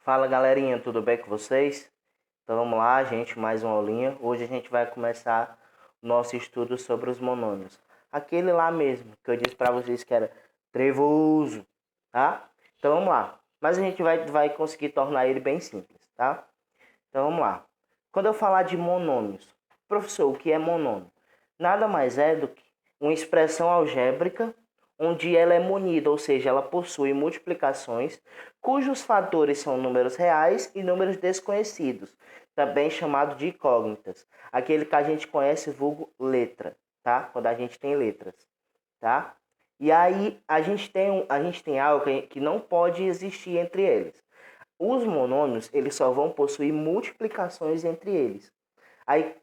Fala galerinha, tudo bem com vocês? Então vamos lá, gente, mais uma aulinha. Hoje a gente vai começar o nosso estudo sobre os monômios. Aquele lá mesmo, que eu disse para vocês que era trevoso, tá? Então vamos lá. Mas a gente vai conseguir tornar ele bem simples, tá? Então vamos lá. Quando eu falar de monômios, professor, o que é monômio? Nada mais é do que uma expressão algébrica onde ela é munida, ou seja, ela possui multiplicações cujos fatores são números reais e números desconhecidos, também chamado de incógnitas. Aquele que a gente conhece vulgo letra, tá? Quando a gente tem letras, tá? E aí a gente tem algo que não pode existir entre eles. Os monômios, eles só vão possuir multiplicações entre eles. Aí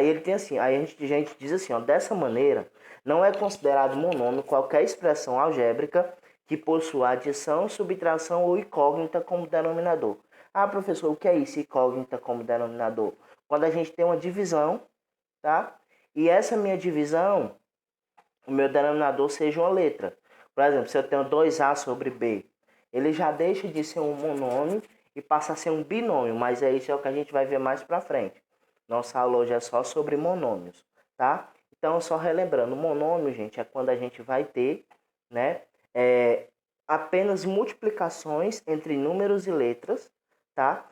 ele tem assim, aí a gente diz assim, ó, dessa maneira, não é considerado monômio qualquer expressão algébrica que possua adição, subtração ou incógnita como denominador. Ah, professor, o que é isso, incógnita como denominador? Quando a gente tem uma divisão, tá? E essa minha divisão, o meu denominador seja uma letra. Por exemplo, se eu tenho 2A sobre B, ele já deixa de ser um monômio e passa a ser um binômio, mas isso é o que a gente vai ver mais para frente. Nossa aula hoje é só sobre monômios, tá? Então, só relembrando, monômio, gente, é quando a gente vai ter, né, apenas multiplicações entre números e letras, tá?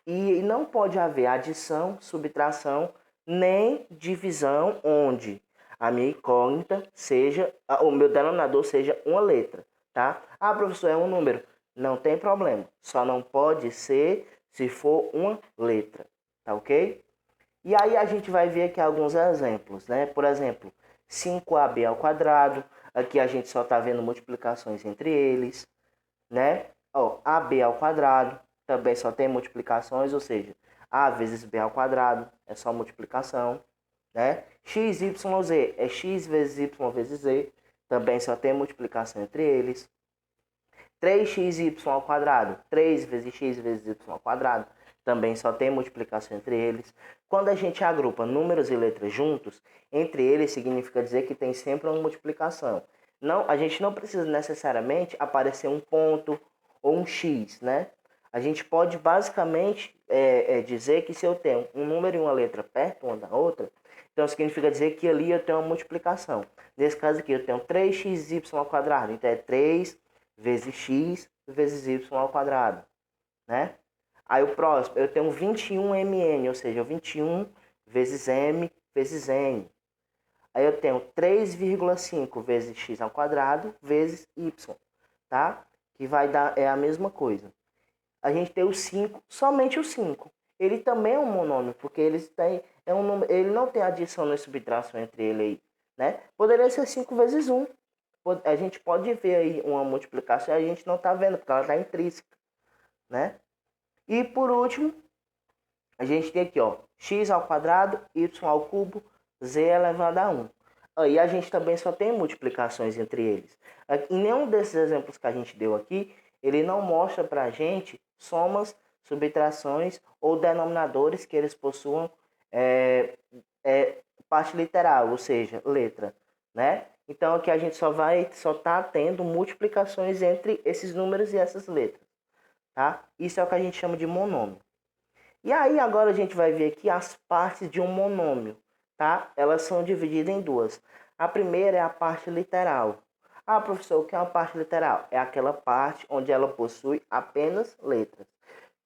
E não pode haver adição, subtração, nem divisão onde a minha incógnita seja, o meu denominador seja uma letra, tá? Ah, professor, é um número. Não tem problema. Só não pode ser se for uma letra, tá ok? E aí a gente vai ver aqui alguns exemplos, né? Por exemplo, 5ab ao quadrado. Aqui a gente só está vendo multiplicações entre eles, né? Ó, ab ao quadrado também só tem multiplicações, ou seja, a vezes b ao quadrado é só multiplicação, né? X, y, z é x vezes y vezes z, também só tem multiplicação entre eles. 3xy ao quadrado, 3 vezes x vezes y ao quadrado, também só tem multiplicação entre eles. Quando a gente agrupa números e letras juntos, entre eles significa dizer que tem sempre uma multiplicação. Não, a gente não precisa necessariamente aparecer um ponto ou um x, né? A gente pode basicamente dizer que se eu tenho um número e uma letra perto uma da outra, então significa dizer que ali eu tenho uma multiplicação. Nesse caso aqui eu tenho 3xy ao quadrado, então é 3 vezes x vezes y ao quadrado, né? Aí o próximo, eu tenho 21mn, ou seja, 21 vezes m vezes n. Aí eu tenho 3,5 vezes x ao quadrado vezes y, tá? Que vai dar, é a mesma coisa. A gente tem o 5, somente o 5. Ele também é um monômio, porque ele não tem adição nem subtração entre ele aí, né? Poderia ser 5 vezes 1. A gente pode ver aí uma multiplicação e a gente não está vendo, porque ela está intrínseca, né? E por último, a gente tem aqui, ó, x ao quadrado, y ao cubo, z elevado a 1. Aí a gente também só tem multiplicações entre eles. Em nenhum desses exemplos que a gente deu aqui, ele não mostra para a gente somas, subtrações ou denominadores que eles possuam parte literal, ou seja, letra, né? Então aqui a gente só tá tendo multiplicações entre esses números e essas letras, tá? Isso é o que a gente chama de monômio. E aí agora a gente vai ver aqui as partes de um monômio, tá? Elas são divididas em duas. A primeira é a parte literal. Ah, professor, o que é uma parte literal? É aquela parte onde ela possui apenas letras.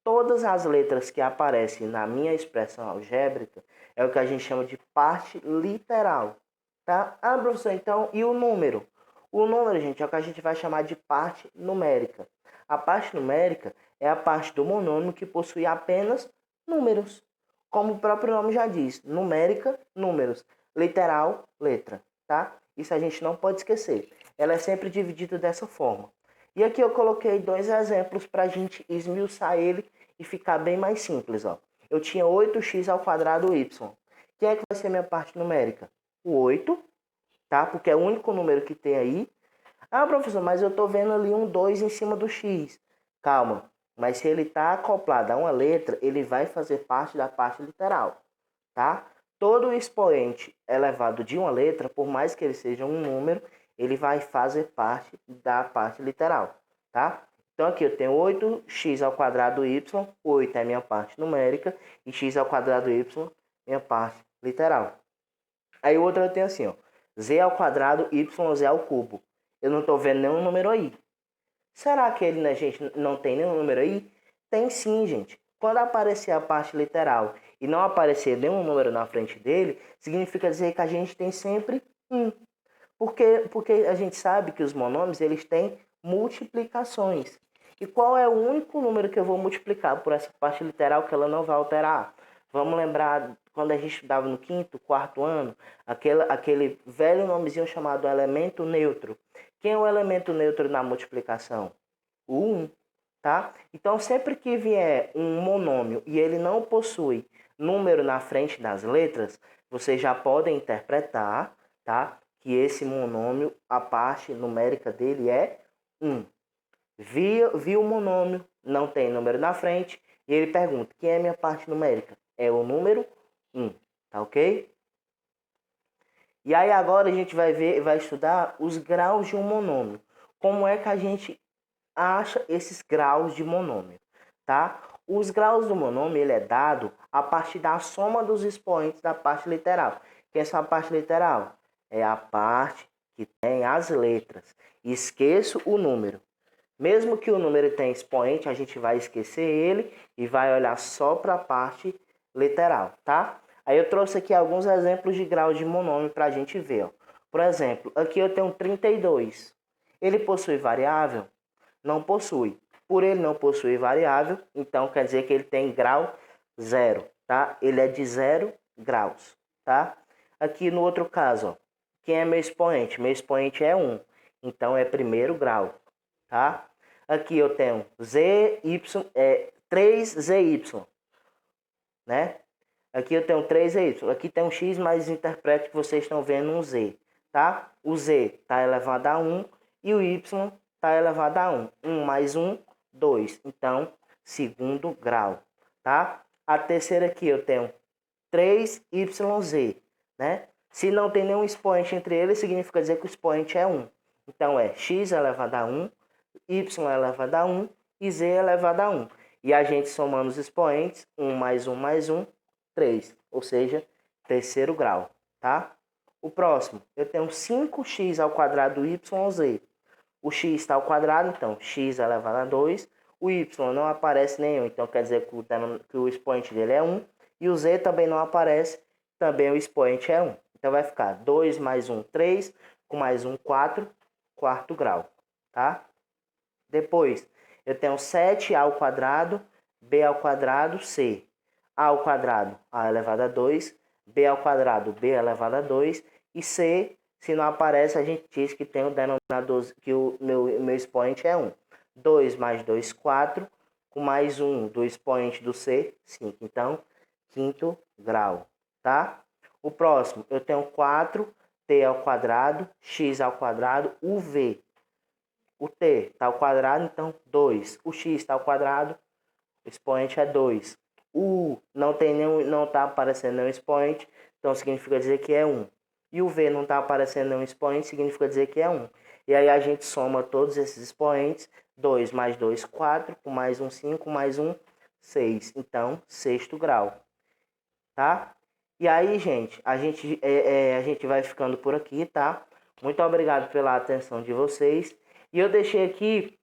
Todas as letras que aparecem na minha expressão algébrica é o que a gente chama de parte literal, tá? Ah, professor, então, e o número? O número, gente, é o que a gente vai chamar de parte numérica. A parte numérica é a parte do monômio que possui apenas números. Como o próprio nome já diz, numérica, números. Literal, letra, tá? Isso a gente não pode esquecer. Ela é sempre dividida dessa forma. E aqui eu coloquei dois exemplos para a gente esmiuçar ele e ficar bem mais simples, ó. Eu tinha 8x ao quadrado y. Quem é que vai ser minha parte numérica? O 8, tá? Porque é o único número que tem aí. Ah, professor, mas eu tô vendo ali um 2 em cima do x. Calma, mas se ele tá acoplado a uma letra, ele vai fazer parte da parte literal, tá? Todo expoente elevado de uma letra, por mais que ele seja um número, ele vai fazer parte da parte literal, tá? Então aqui eu tenho 8x²y, 8 é minha parte numérica, e x² minha parte literal. Aí o outro eu tenho assim, ó, z², yz². Eu não estou vendo nenhum número aí. Será que ele, né, gente, não tem nenhum número aí? Tem sim, gente. Quando aparecer a parte literal e não aparecer nenhum número na frente dele, significa dizer que a gente tem sempre 1. Porque a gente sabe que os monômios eles têm multiplicações. E qual é o único número que eu vou multiplicar por essa parte literal que ela não vai alterar? Vamos lembrar quando a gente estudava no quinto, quarto ano, aquele velho nomezinho chamado elemento neutro. Quem é o elemento neutro na multiplicação? O 1, tá? Então, sempre que vier um monômio e ele não possui número na frente das letras, vocês já podem interpretar, tá? Que esse monômio, a parte numérica dele é 1. Viu o monômio, não tem número na frente, e ele pergunta, quem é minha parte numérica? É o número 1, tá ok? E aí agora a gente vai estudar os graus de um monômio. Como é que a gente acha esses graus de monômio, tá? Os graus do monômio ele é dado a partir da soma dos expoentes da parte literal. Que é essa parte literal? É a parte que tem as letras. Esqueço o número. Mesmo que o número tenha expoente, a gente vai esquecer ele e vai olhar só para a parte literal, tá? Aí eu trouxe aqui alguns exemplos de grau de monômio para a gente ver. Ó. Por exemplo, aqui eu tenho 32. Ele possui variável? Não possui. Por ele não possuir variável, então quer dizer que ele tem grau 0, tá? Ele é de 0 graus, tá? Aqui no outro caso, ó, quem é meu expoente? Meu expoente é 1, então é primeiro grau, tá? Aqui eu tenho 3zy, né? Aqui eu tenho 3y. Aqui tem um x, mas interprete que vocês estão vendo um z, tá? O z está elevado a 1 e o y está elevado a 1. 1 mais 1, 2. Então, segundo grau, tá? A terceira aqui eu tenho 3yz, né? Se não tem nenhum expoente entre eles, significa dizer que o expoente é 1. Então, é x elevado a 1, y elevado a 1 e z elevado a 1. E a gente somando os expoentes, 1 mais 1 mais 1, 3. Ou seja, terceiro grau, tá? O próximo, eu tenho 5x² yz. O x está ao quadrado, então x elevado a 2. O y não aparece nenhum, então quer dizer que o expoente dele é 1. E o z também não aparece, também o expoente é 1. Então vai ficar 2 mais 1, 3, com mais 1, 4, quarto grau, tá? Depois, eu tenho 7a², b², c. a², a elevado a 2, b², b elevado a 2, e c, se não aparece, a gente diz que tem o denominador, que o meu expoente é 1. 2 mais 2, 4, com mais 1 do expoente do c, 5. Então, quinto grau, tá? O próximo, eu tenho 4t², x², uv. O t está ao quadrado, então 2. O x está ao quadrado, o expoente é 2. O não está aparecendo nenhum expoente, então significa dizer que é 1. E o v não está aparecendo nenhum expoente, significa dizer que é 1. E aí a gente soma todos esses expoentes, 2 mais 2, 4, com mais 1, 5, mais 1, 6. Então, sexto grau, tá? E aí, gente, a gente vai ficando por aqui, tá? Muito obrigado pela atenção de vocês. E eu deixei aqui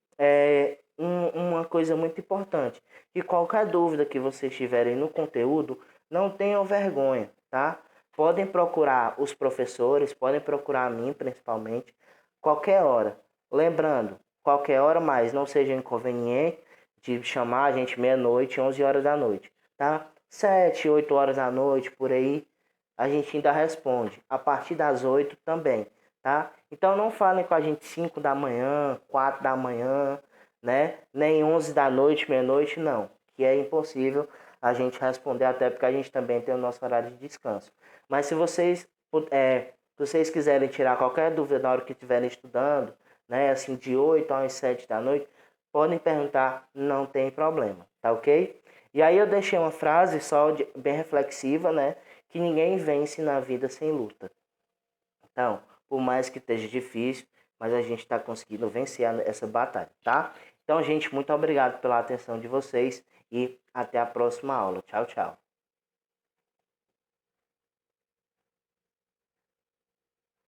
uma coisa muito importante. Que qualquer dúvida que vocês tiverem no conteúdo, não tenham vergonha, tá? Podem procurar os professores, podem procurar a mim, principalmente, qualquer hora. Lembrando, qualquer hora, mas não seja inconveniente de chamar a gente meia-noite, 11 horas da noite, tá? 7, 8 horas da noite, por aí, a gente ainda responde. A partir das 8 também, tá? Então não falem com a gente 5 da manhã, 4 da manhã, né? Nem 11 da noite, meia-noite, não. Que é impossível a gente responder, até porque a gente também tem o nosso horário de descanso. Mas se vocês quiserem tirar qualquer dúvida na hora que estiverem estudando, né? Assim, de 8 às 7 da noite, podem perguntar, não tem problema, tá ok? E aí eu deixei uma frase bem reflexiva, né? Que ninguém vence na vida sem luta. Então, por mais que esteja difícil, mas a gente está conseguindo vencer essa batalha, tá? Então, gente, muito obrigado pela atenção de vocês e até a próxima aula. Tchau, tchau.